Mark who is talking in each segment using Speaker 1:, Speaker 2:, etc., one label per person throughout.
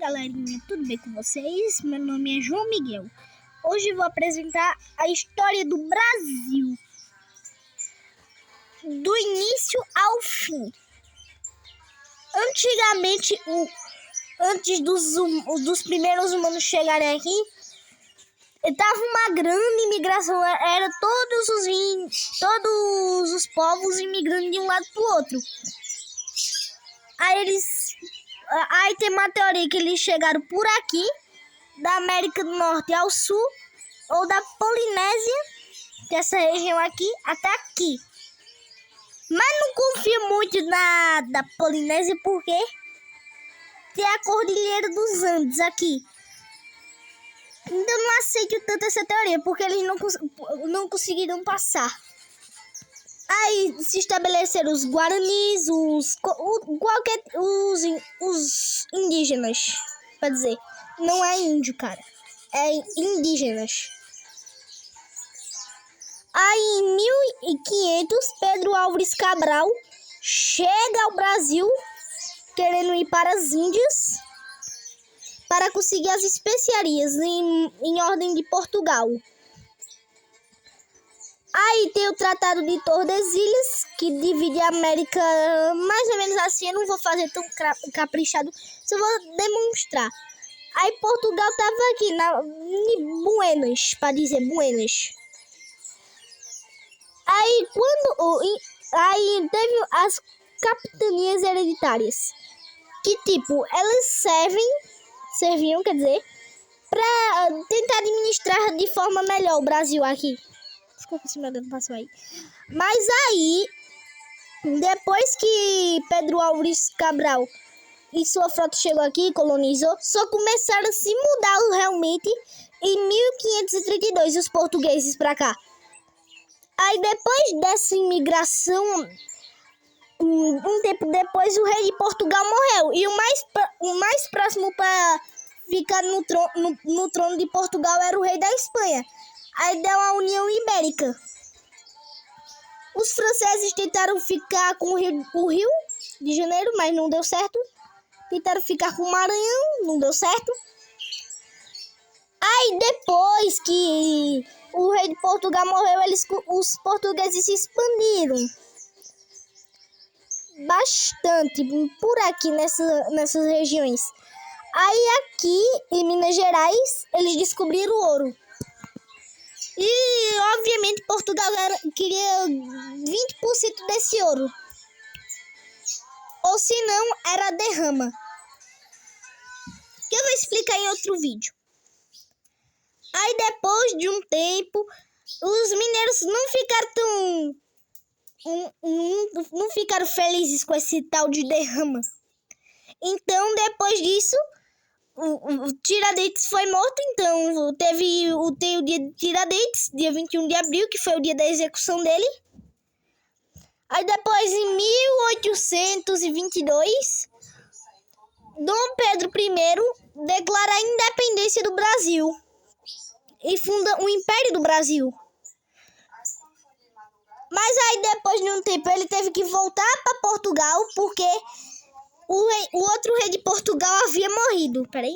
Speaker 1: galerinha, tudo bem com vocês? Meu nome é João Miguel. Hoje vou apresentar a história do Brasil, do início ao fim. Antigamente, antes dos primeiros humanos chegarem aqui, estava uma grande imigração. Era todos os povos imigrando de um lado para o outro. Aí tem uma teoria que eles chegaram por aqui, da América do Norte ao Sul, ou da Polinésia, que é essa região aqui, até aqui. Mas não confio muito da Polinésia, porque tem a Cordilheira dos Andes aqui. Então não aceito tanto essa teoria, porque eles não conseguiram passar. Aí se estabeleceram os guaranis, os indígenas, quer dizer, não é índio, cara, é indígenas. Aí em 1500, Pedro Álvares Cabral chega ao Brasil querendo ir para as Índias para conseguir as especiarias em ordem de Portugal. Aí tem o Tratado de Tordesilhas, que divide a América mais ou menos assim. Eu não vou fazer tão caprichado, só vou demonstrar. Aí Portugal estava aqui, em Buenas, para dizer Buenas. Aí teve as capitanias hereditárias, que tipo, elas serviam, quer dizer, para tentar administrar de forma melhor o Brasil aqui. Desculpa se meu dedo passou aí. Mas aí, depois que Pedro Álvares Cabral e sua frota chegou aqui e colonizou, só começaram a se mudar realmente em 1532 os portugueses para cá. Aí depois dessa imigração, um tempo depois, o rei de Portugal morreu. E o mais próximo para ficar no trono de Portugal era o rei da Espanha. Aí deu a União Ibérica. Os franceses tentaram ficar com o Rio de Janeiro, mas não deu certo. Tentaram ficar com o Maranhão, não deu certo. Aí depois que o rei de Portugal morreu, os portugueses se expandiram bastante por aqui nessas regiões. Aí aqui em Minas Gerais eles descobriram o ouro. E obviamente Portugal queria 20% desse ouro, ou se não era derrama, que eu vou explicar em outro vídeo. Aí depois de um tempo, os mineiros não ficaram felizes com esse tal de derrama. Então depois disso, o Tiradentes foi morto. Então tem o dia de Tiradentes, dia 21 de abril, que foi o dia da execução dele. Aí depois, em 1822, Dom Pedro I declara a independência do Brasil e funda o Império do Brasil. Mas aí depois de um tempo ele teve que voltar para Portugal, porque o outro rei de Portugal havia morrido. Peraí.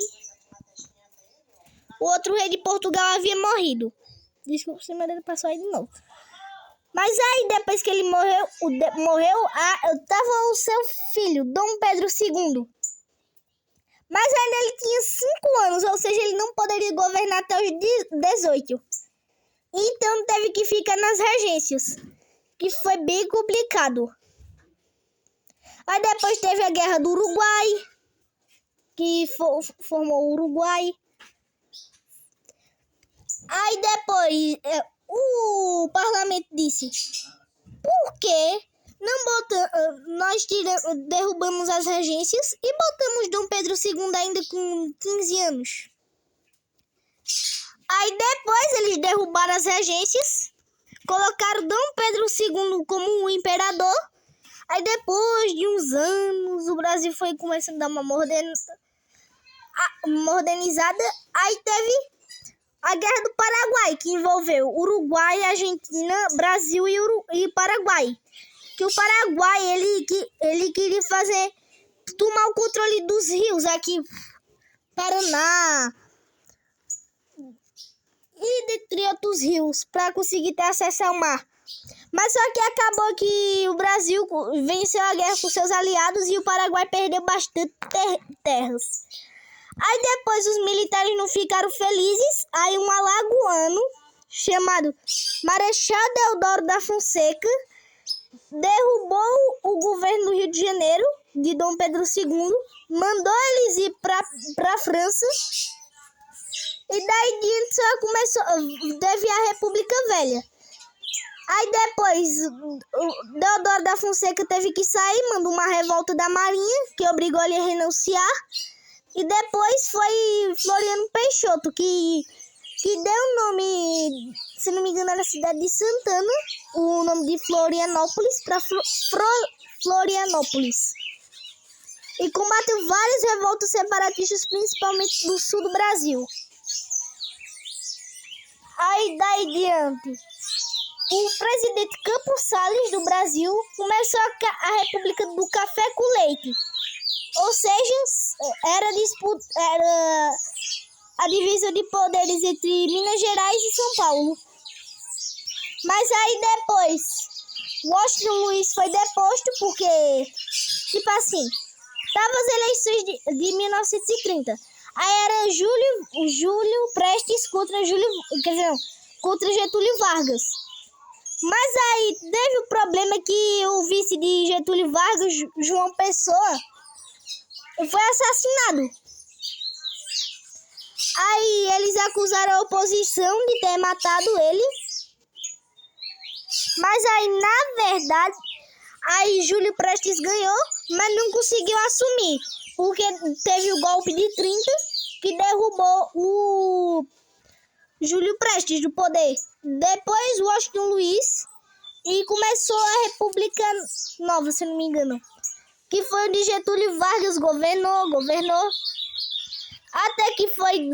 Speaker 1: O outro rei de Portugal havia morrido. Desculpa se meu dedo passou aí de novo. Mas aí depois que ele morreu, estava o seu filho, Dom Pedro II. Mas ainda ele tinha 5 anos, ou seja, ele não poderia governar até os 18. Então teve que ficar nas regências, que foi bem complicado. Aí depois teve a Guerra do Uruguai, que formou o Uruguai. Aí depois o parlamento disse: por que nós derrubamos as regências e botamos Dom Pedro II ainda com 15 anos? Aí depois eles derrubaram as regências, colocaram Dom Pedro II como o imperador. Aí depois de uns anos, o Brasil foi começando a dar uma modernizada. Aí teve a Guerra do Paraguai, que envolveu Uruguai, Argentina, Brasil e Paraguai. Que o Paraguai, ele queria tomar o controle dos rios aqui Paraná e dentre outros rios para conseguir ter acesso ao mar. Mas só que acabou que o Brasil venceu a guerra com seus aliados e o Paraguai perdeu bastante terras. Aí depois os militares não ficaram felizes, aí um alagoano chamado Marechal Deodoro da Fonseca derrubou o governo do Rio de Janeiro, de Dom Pedro II, mandou eles ir para a França, e daí diante só começou, teve a República Velha. Aí depois o Deodoro da Fonseca teve que sair, mandou uma revolta da Marinha, que obrigou ele a renunciar, e depois foi Floriano Peixoto, que deu o nome, se não me engano, era a cidade de Santana, o nome de Florianópolis para Florianópolis. E combateu várias revoltas separatistas, principalmente do sul do Brasil. Aí daí diante, o presidente Campos Salles do Brasil começou a República do Café com Leite. Ou seja, era a divisão de poderes entre Minas Gerais e São Paulo. Mas aí depois, Washington Luiz foi deposto porque, tipo assim, estavam as eleições de 1930. Aí era Júlio Prestes contra Getúlio Vargas. Mas aí teve o problema que o vice de Getúlio Vargas, João Pessoa, foi assassinado. Aí eles acusaram a oposição de ter matado ele. Mas aí, na verdade, aí Júlio Prestes ganhou, mas não conseguiu assumir. Porque teve o golpe de 30 que derrubou o Júlio Prestes do poder. Depois Washington Luiz e começou a República Nova, se não me engano. Que foi onde Getúlio Vargas governou. Até que foi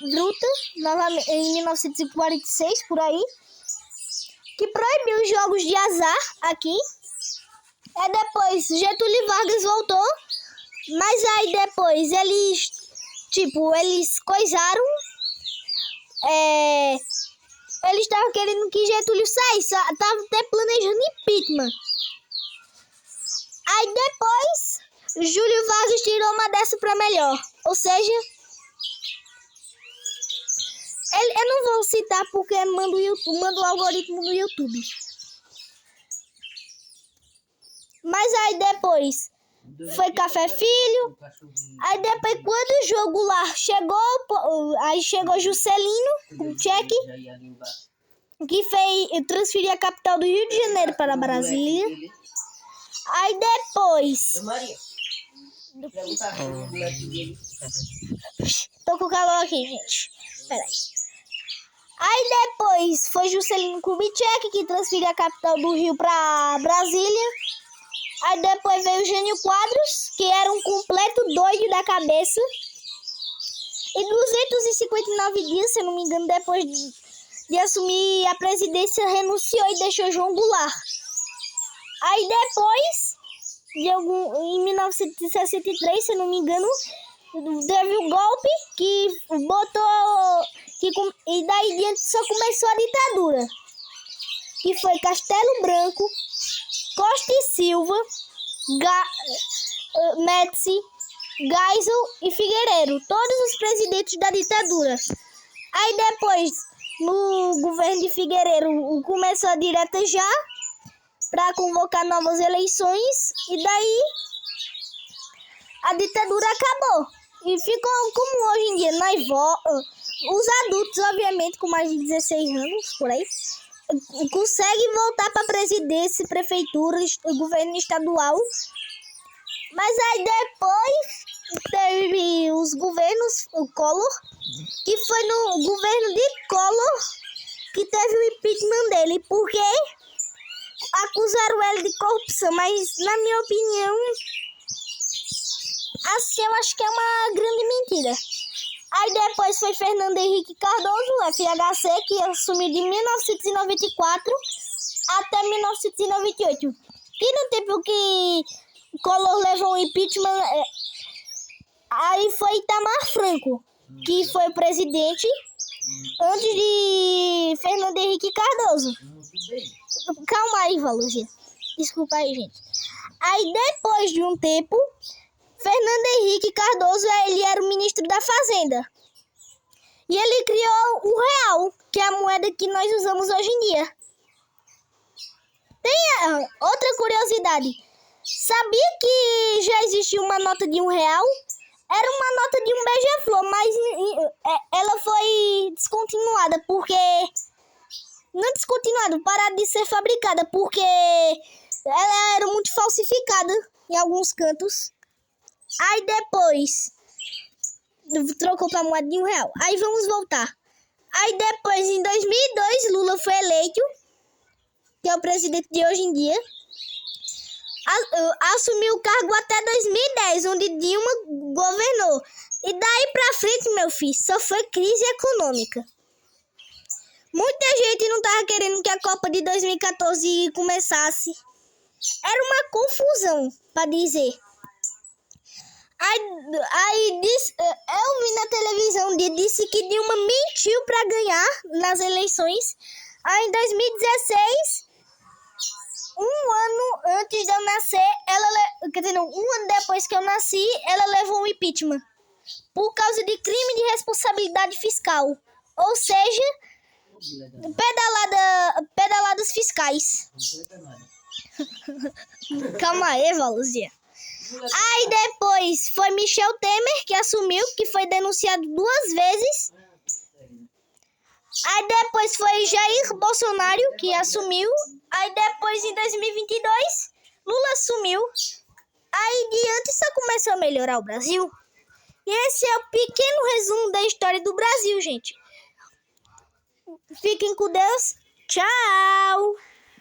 Speaker 1: Druta, novamente, em 1946, por aí, que proibiu os jogos de azar aqui. E depois Getúlio Vargas voltou, mas aí depois eles coisaram. Eles estavam querendo que Getúlio saísse, estavam até planejando impeachment. Aí depois Júlio Vargas tirou uma dessa para melhor. Ou seja, eu não vou citar porque manda o algoritmo do YouTube. Mas aí depois foi Café Filho. Aí depois quando o João Goulart chegou, aí chegou Juscelino Kubitschek, que fez transferir a capital do Rio de Janeiro para Brasília. Aí depois tô com calor aqui, gente. Peraí. Aí depois foi Juscelino Kubitschek, que transferiu a capital do Rio para Brasília. Aí depois veio Jânio Quadros, que era um completo doido da cabeça. E 259 dias, se eu não me engano, depois de assumir a presidência, renunciou e deixou João Goulart. Aí depois, em 1963, se eu não me engano, teve o golpe que botou... e daí diante só começou a ditadura. Que foi Castelo Branco, Costa e Silva, Médici, Geisel e Figueiredo. Todos os presidentes da ditadura. Aí depois, no governo de Figueiredo, começou a direta já para convocar novas eleições. E daí a ditadura acabou. E ficou como hoje em dia, os adultos, obviamente, com mais de 16 anos, por aí, conseguem voltar para a presidência, prefeitura, governo estadual. Mas aí depois teve os governos, o Collor, que foi no governo de Collor que teve o impeachment dele, porque acusaram ele de corrupção, mas na minha opinião, assim, eu acho que é uma grande mentira. Aí depois foi Fernando Henrique Cardoso, FHC, que assumiu de 1994 até 1998. E no tempo que Collor levou o impeachment, Aí foi Itamar Franco, que foi presidente antes de Fernando Henrique Cardoso. Calma aí, Valuzinha. Desculpa aí, gente. Aí depois de um tempo, Fernando Henrique Cardoso, ele era o ministro da Fazenda. E ele criou o real, que é a moeda que nós usamos hoje em dia. Tem outra curiosidade. Sabia que já existia uma nota de R$1? Era uma nota de um beija-flor, mas ela foi descontinuada porque... Não descontinuada, parada de ser fabricada, porque ela era muito falsificada em alguns cantos. Aí depois trocou para moeda de R$1. Aí vamos voltar. Aí depois, em 2002, Lula foi eleito, que é o presidente de hoje em dia. Assumiu o cargo até 2010, onde Dilma governou. E daí pra frente, meu filho, só foi crise econômica. Muita gente não tava querendo que a Copa de 2014 começasse. Era uma confusão, pra dizer. Aí eu vi na televisão, disse que Dilma mentiu pra ganhar nas eleições. Aí em 2016, um ano antes de eu nascer, um ano depois que eu nasci, ela levou um impeachment. Por causa de crime de responsabilidade fiscal. Ou seja, pedaladas fiscais. Calma aí, Valuzinha. Aí depois foi Michel Temer que assumiu, que foi denunciado 2 vezes. Aí depois foi Jair Bolsonaro que assumiu. Aí depois, em 2022, Lula assumiu. Aí diante só começou a melhorar o Brasil. E esse é o pequeno resumo da história do Brasil, gente. Fiquem com Deus. Tchau!